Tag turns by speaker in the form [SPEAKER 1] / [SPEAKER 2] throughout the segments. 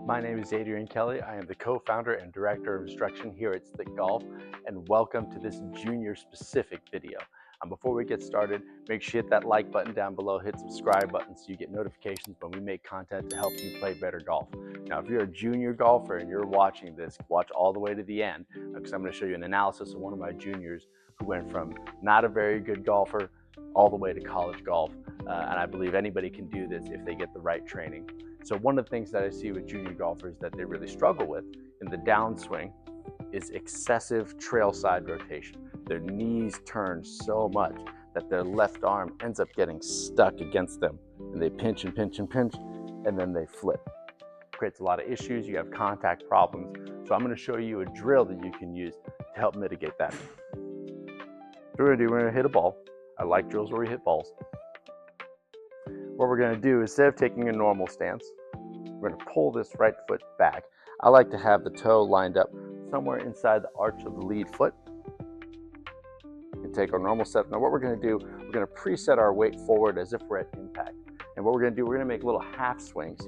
[SPEAKER 1] My name is Adrian Kelly. I am the co-founder and director of instruction here at SLICGOLF, and welcome to this junior specific video. Before we get started, make sure you hit that like button down below, hit subscribe button so you get notifications when we make content to help you play better golf. Now, if you're a junior golfer and you're watching this, watch all the way to the end because I'm going to show you an analysis of one of my juniors who went from not a very good golfer all the way to college golf. And I believe anybody can do this if they get the right training. So one of the things that I see with junior golfers that they really struggle with in the downswing is excessive trail side rotation. Their knees turn so much that their left arm ends up getting stuck against them, and they pinch and pinch and pinch, and then they flip. It creates a lot of issues. You have contact problems. So I'm going to show you a drill that you can use to help mitigate that. What we're going to hit a ball. I like drills where we hit balls. What we're going to do, instead of taking a normal stance, we're going to pull this right foot back. I like to have the toe lined up somewhere inside the arch of the lead foot. And take our normal step. Now what we're going to do, we're going to preset our weight forward as if we're at impact. And what we're going to do, we're going to make little half swings,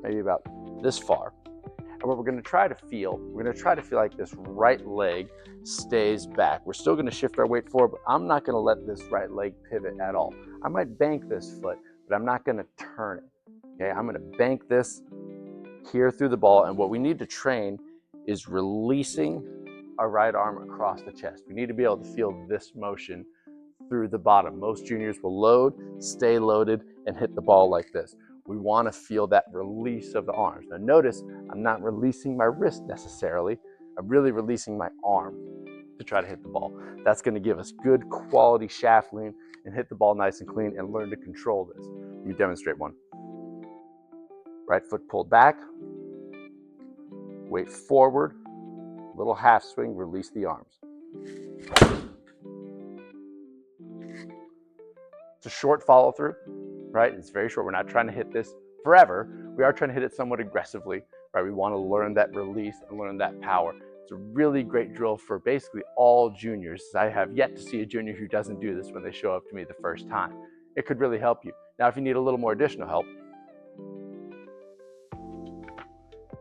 [SPEAKER 1] maybe about this far. And what we're going to try to feel, we're going to try to feel like this right leg stays back. We're still going to shift our weight forward, but I'm not going to let this right leg pivot at all. I might bank this foot, but I'm not going to turn it. Okay, I'm going to bank this here through the ball, and what we need to train is releasing our right arm across the chest. We need to be able to feel this motion through the bottom. Most juniors will load, stay loaded, and hit the ball like this. We want to feel that release of the arms. Now notice, I'm not releasing my wrist necessarily. I'm really releasing my arm to try to hit the ball. That's going to give us good quality shaft lean and hit the ball nice and clean and learn to control this. Let me demonstrate one. Right foot pulled back, weight forward, little half swing, release the arms. It's a short follow through, right? It's very short. We're not trying to hit this forever. We are trying to hit it somewhat aggressively, right? We want to learn that release and learn that power. It's a really great drill for basically all juniors. I have yet to see a junior who doesn't do this when they show up to me the first time. It could really help you. Now, if you need a little more additional help,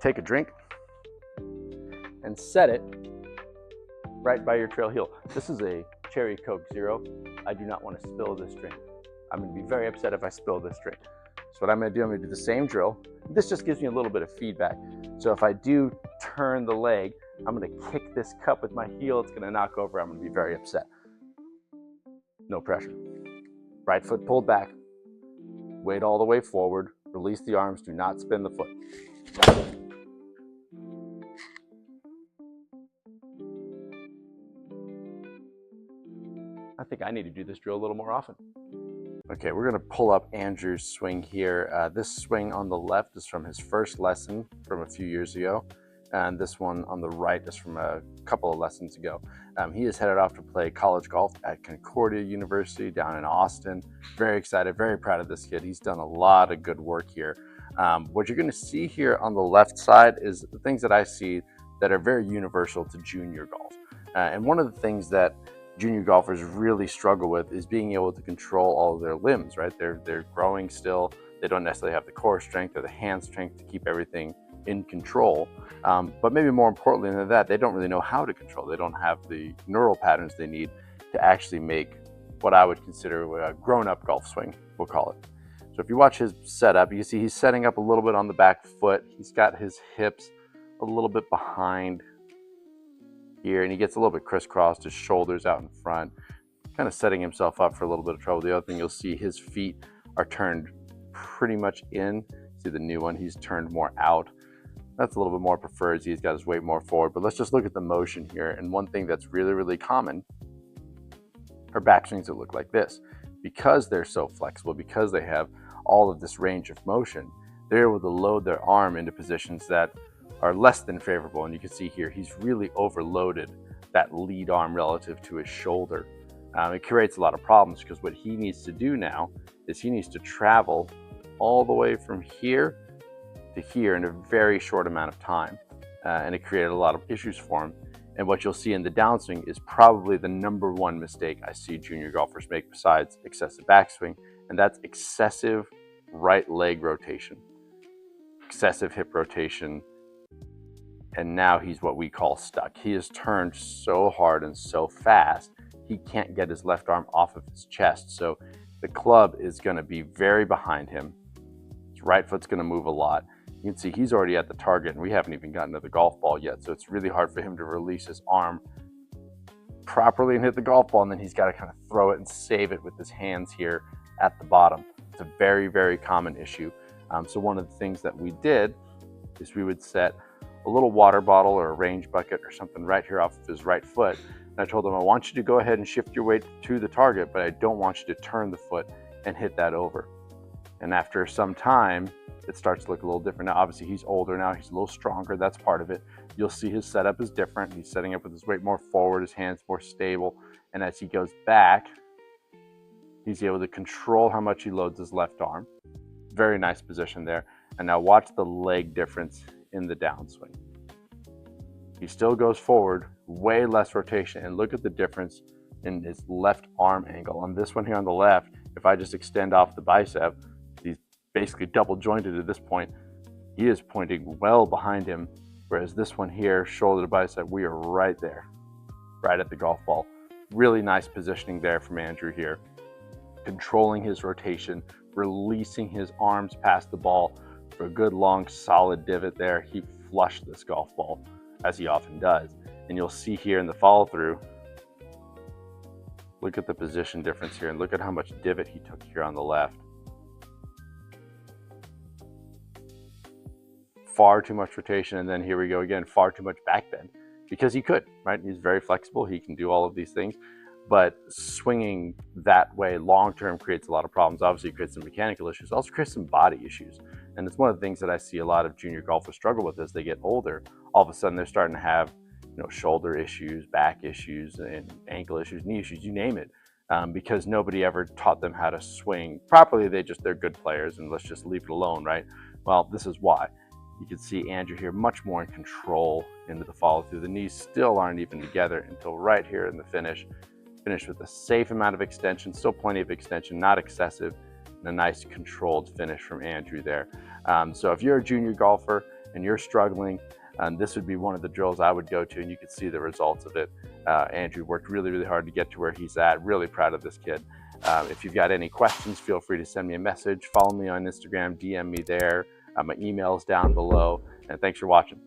[SPEAKER 1] take a drink and set it right by your trail heel. This is a Cherry Coke Zero. I do not want to spill this drink. I'm going to be very upset if I spill this drink. So what I'm going to do the same drill. This just gives me a little bit of feedback. So if I do turn the leg, I'm going to kick this cup with my heel. It's going to knock over. I'm going to be very upset. No pressure. Right foot pulled back. Weight all the way forward. Release the arms. Do not spin the foot. I think I need to do this drill a little more often. Okay, we're going to pull up Andrew's swing here. This swing on the left is from his first lesson from a few years ago, and this one on the right is from a couple of lessons ago. He is headed off to play college golf at Concordia University down in Austin. Very excited, very proud of this kid. He's done a lot of good work here. What you're going to see here on the left side is the things that I see that are very universal to junior golf. And one of the things that junior golfers really struggle with is being able to control all of their limbs, right? They're growing still. They don't necessarily have the core strength or the hand strength to keep everything in control. But maybe more importantly than that, they don't really know how to control. They don't have the neural patterns they need to actually make what I would consider a grown-up golf swing, we'll call it. So if you watch his setup, you can see he's setting up a little bit on the back foot. He's got his hips a little bit behind here, and he gets a little bit crisscrossed, his shoulders out in front, kind of setting himself up for a little bit of trouble. The other thing you'll see, his feet are turned pretty much in. See the new one, he's turned more out. That's a little bit more preferred. He's got his weight more forward, but let's just look at the motion here. And one thing that's really, really common are backswings that look like this. Because they're so flexible, because they have all of this range of motion, they're able to load their arm into positions that are less than favorable. And you can see here, he's really overloaded that lead arm relative to his shoulder. It creates a lot of problems because what he needs to do now is he needs to travel all the way from here to here in a very short amount of time. And it created a lot of issues for him. And what you'll see in the downswing is probably the #1 mistake I see junior golfers make besides excessive backswing, and that's excessive right leg rotation. excessive hip rotation, and now he's what we call stuck. He is turned so hard and so fast, he can't get his left arm off of his chest. So the club is going to be very behind him. His right foot's going to move a lot. You can see he's already at the target, and we haven't even gotten to the golf ball yet. So it's really hard for him to release his arm properly and hit the golf ball, and then he's got to kind of throw it and save it with his hands here at the bottom. It's a very, very common issue. So one of the things that we did is we would set a little water bottle or a range bucket or something right here off of his right foot. And I told him, I want you to go ahead and shift your weight to the target, but I don't want you to turn the foot and hit that over. And after some time, it starts to look a little different. Now, obviously he's older now, he's a little stronger, that's part of it. You'll see his setup is different. He's setting up with his weight more forward, his hands more stable. And as he goes back, he's able to control how much he loads his left arm. Very nice position there. And now watch the leg difference in the downswing. He still goes forward, way less rotation, and look at the difference in his left arm angle. On this one here on the left, if I just extend off the bicep, he's basically double jointed at this point. He is pointing well behind him, whereas this one here, shoulder to bicep, we are right there, right at the golf ball. Really nice positioning there from Andrew here. Controlling his rotation, releasing his arms past the ball for a good long solid divot there. He flushed this golf ball, as he often does. And you'll see here in the follow through, look at the position difference here and look at how much divot he took here on the left. Far too much rotation, and then here we go again, far too much back bend, because he could, right? He's very flexible, he can do all of these things, but swinging that way long-term creates a lot of problems. Obviously it creates some mechanical issues, also creates some body issues. And it's one of the things that I see a lot of junior golfers struggle with as they get older. All of a sudden they're starting to have, shoulder issues, back issues, and ankle issues, knee issues, you name it, because nobody ever taught them how to swing properly. They're good players and let's just leave it alone, right? Well, this is why. You can see Andrew here much more in control into the follow through. The knees still aren't even together until right here in the finish. Finish with a safe amount of extension, still plenty of extension, not excessive, and a nice controlled finish from Andrew there. So if you're a junior golfer and you're struggling, this would be one of the drills I would go to, and you could see the results of it. Andrew worked really, really hard to get to where he's at. Really proud of this kid. If you've got any questions, feel free to send me a message. Follow me on Instagram, DM me there. My email's down below, and thanks for watching.